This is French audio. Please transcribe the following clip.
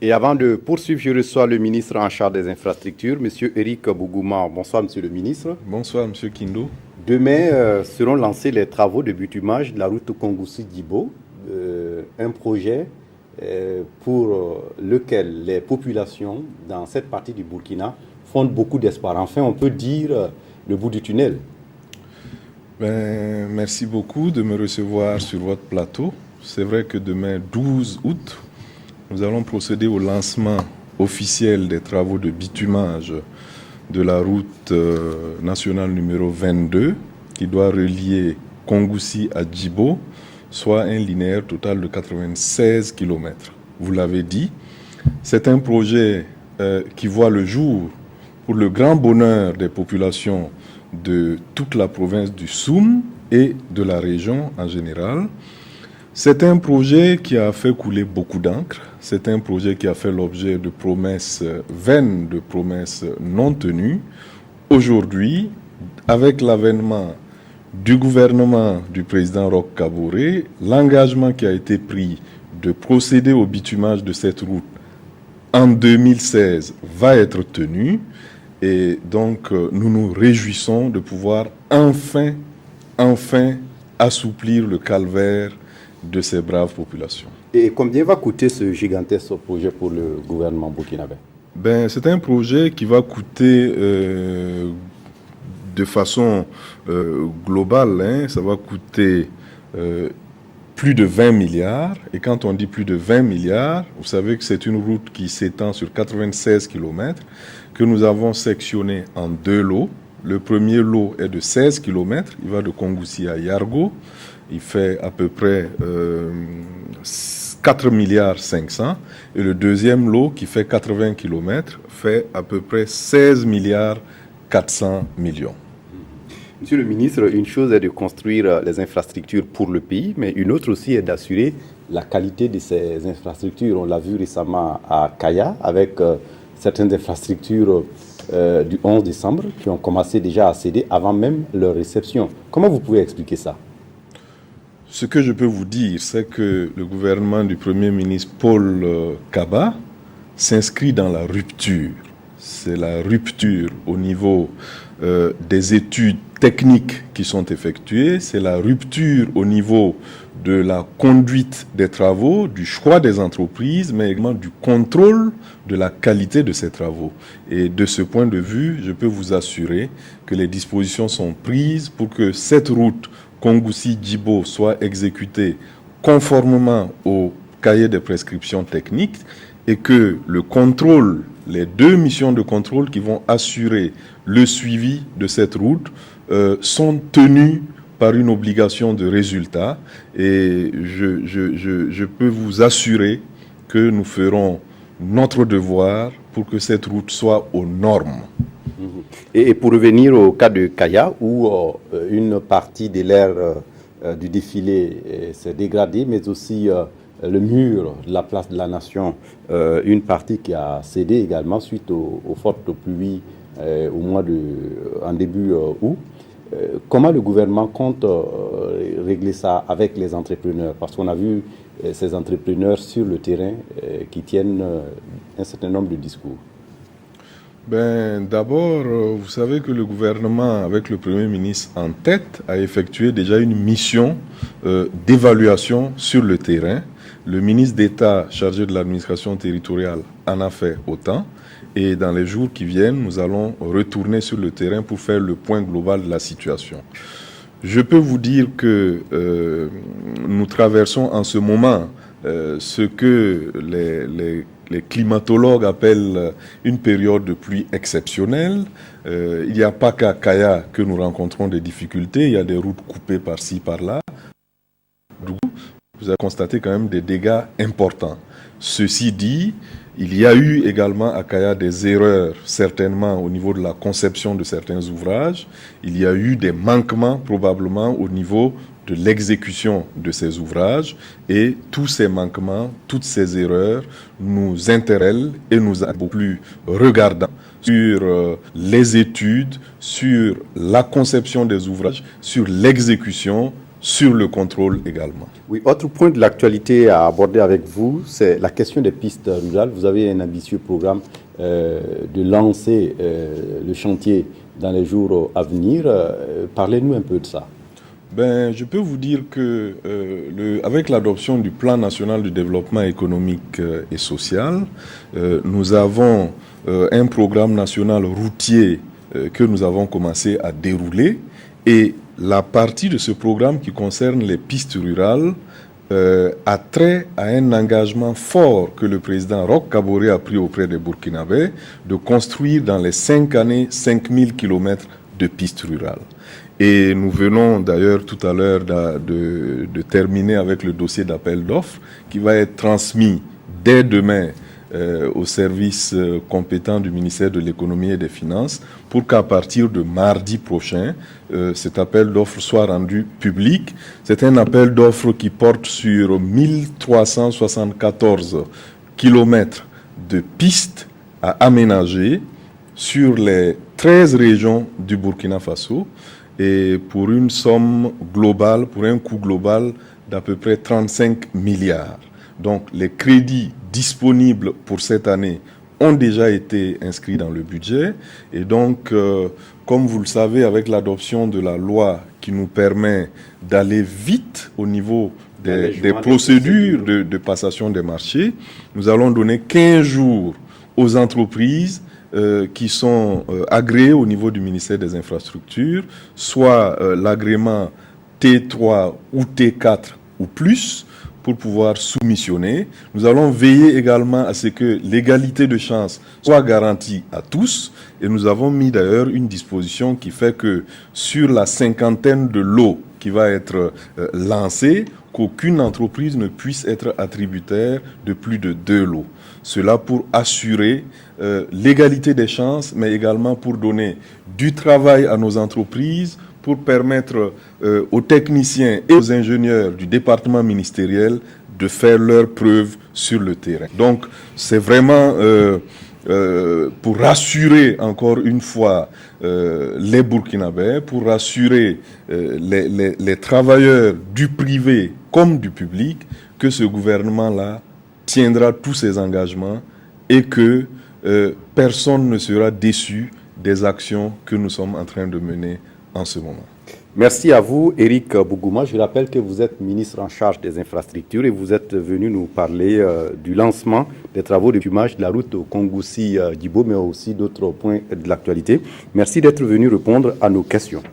Et avant de poursuivre, je reçois le ministre en charge des infrastructures, M. Éric Bougouma. Bonsoir, Monsieur le ministre. Bonsoir, M. Kindo. Demain seront lancés les travaux de bitumage de la route Kongoussi-Djibo, un projet pour lequel les populations dans cette partie du Burkina fondent beaucoup d'espoir. Enfin, on peut dire le bout du tunnel. Merci beaucoup de me recevoir sur votre plateau. C'est vrai que demain, 12 août, nous allons procéder au lancement officiel des travaux de bitumage de la route nationale numéro 22 qui doit relier Kongoussi à Djibo, soit un linéaire total de 96 km. Vous l'avez dit, c'est un projet qui voit le jour pour le grand bonheur des populations de toute la province du Soum et de la région en général. C'est un projet qui a fait couler beaucoup d'encre. C'est un projet qui a fait l'objet de promesses vaines, de promesses non tenues. Aujourd'hui, avec l'avènement du gouvernement du président Roch Kaboré, l'engagement qui a été pris de procéder au bitumage de cette route en 2016 va être tenu. Et donc, nous nous réjouissons de pouvoir enfin assouplir le calvaire de ces braves populations. Et combien va coûter ce gigantesque projet pour le gouvernement burkinabé? C'est un projet qui va coûter de façon globale, ça va coûter plus de 20 milliards. Et quand on dit plus de 20 milliards, vous savez que c'est une route qui s'étend sur 96 km, que nous avons sectionné en deux lots. Le premier lot est de 16 km, il va de Kongoussi à Yargo. Il fait à peu près 4 milliards 500. Et le deuxième lot, qui fait 80 km, fait à peu près 16 milliards 400 millions. Monsieur le ministre, une chose est de construire les infrastructures pour le pays, mais une autre aussi est d'assurer la qualité de ces infrastructures. On l'a vu récemment à Kaya avec certaines infrastructures du 11 décembre qui ont commencé déjà à céder avant même leur réception. Comment vous pouvez expliquer ça? Ce que je peux vous dire, c'est que le gouvernement du Premier ministre Paul Kaba s'inscrit dans la rupture. C'est la rupture au niveau des études techniques qui sont effectuées, c'est la rupture au niveau de la conduite des travaux, du choix des entreprises, mais également du contrôle de la qualité de ces travaux. Et de ce point de vue, je peux vous assurer que les dispositions sont prises pour que cette route Kongoussi-Djibo soit exécutée conformément au cahier de prescriptions techniques et que le contrôle, les deux missions de contrôle qui vont assurer le suivi de cette route sont tenues par une obligation de résultat. Et je peux vous assurer que nous ferons notre devoir pour que cette route soit aux normes. Et pour revenir au cas de Kaya, où une partie de l'aire du défilé s'est dégradée, mais aussi le mur de la place de la Nation, une partie qui a cédé également suite aux fortes pluies en début août. Comment le gouvernement compte régler ça avec les entrepreneurs? Parce qu'on a vu ces entrepreneurs sur le terrain qui tiennent un certain nombre de discours. D'abord, vous savez que le gouvernement, avec le Premier ministre en tête, a effectué déjà une mission d'évaluation sur le terrain. Le ministre d'État chargé de l'administration territoriale en a fait autant. Et dans les jours qui viennent, nous allons retourner sur le terrain pour faire le point global de la situation. Je peux vous dire que nous traversons en ce moment ce que les climatologues appellent une période de pluie exceptionnelle. Il n'y a pas qu'à Kaya que nous rencontrons des difficultés, il y a des routes coupées par-ci, par-là. Vous avez constaté quand même des dégâts importants. Ceci dit, il y a eu également à Kaya des erreurs, certainement au niveau de la conception de certains ouvrages. Il y a eu des manquements probablement au niveau de l'exécution de ces ouvrages. Et tous ces manquements, toutes ces erreurs nous interpellent et nous ont beaucoup plus regardants sur les études, sur la conception des ouvrages, sur l'exécution sur le contrôle également. Oui, autre point de l'actualité à aborder avec vous, c'est la question des pistes rurales. Vous avez un ambitieux programme de lancer le chantier dans les jours à venir. Parlez-nous un peu de ça. Je peux vous dire que avec l'adoption du Plan national de développement économique et social, nous avons un programme national routier que nous avons commencé à dérouler, et la partie de ce programme qui concerne les pistes rurales a trait à un engagement fort que le président Roch Kaboré a pris auprès des Burkinabés de construire dans les 5 années 5000 km de pistes rurales. Et nous venons d'ailleurs tout à l'heure de terminer avec le dossier d'appel d'offres qui va être transmis dès demain au service compétent du ministère de l'économie et des finances pour qu'à partir de mardi prochain, cet appel d'offres soit rendu public. C'est un appel d'offres qui porte sur 1374 kilomètres de pistes à aménager sur les 13 régions du Burkina Faso, et pour une somme globale, pour un coût global d'à peu près 35 milliards. Donc les crédits disponibles pour cette année ont déjà été inscrits dans le budget, et donc comme vous le savez, avec l'adoption de la loi qui nous permet d'aller vite au niveau des procédures de passation des marchés, nous allons donner 15 jours aux entreprises qui sont agréés au niveau du ministère des Infrastructures, soit l'agrément T3 ou T4 ou plus, pour pouvoir soumissionner. Nous allons veiller également à ce que l'égalité de chance soit garantie à tous, et nous avons mis d'ailleurs une disposition qui fait que sur la cinquantaine de lots qui va être lancée, qu'aucune entreprise ne puisse être attributaire de plus de 2 lots. Cela pour assurer l'égalité des chances, mais également pour donner du travail à nos entreprises, pour permettre aux techniciens et aux ingénieurs du département ministériel de faire leurs preuves sur le terrain. Donc c'est vraiment pour rassurer encore une fois les Burkinabés, pour rassurer les travailleurs du privé comme du public, que ce gouvernement-là tiendra tous ses engagements et que personne ne sera déçu des actions que nous sommes en train de mener en ce moment. Merci à vous, Éric Bougouma. Je rappelle que vous êtes ministre en charge des infrastructures et vous êtes venu nous parler du lancement des travaux de fumage de la route Kongoussi-Djibo, mais aussi d'autres points de l'actualité. Merci d'être venu répondre à nos questions.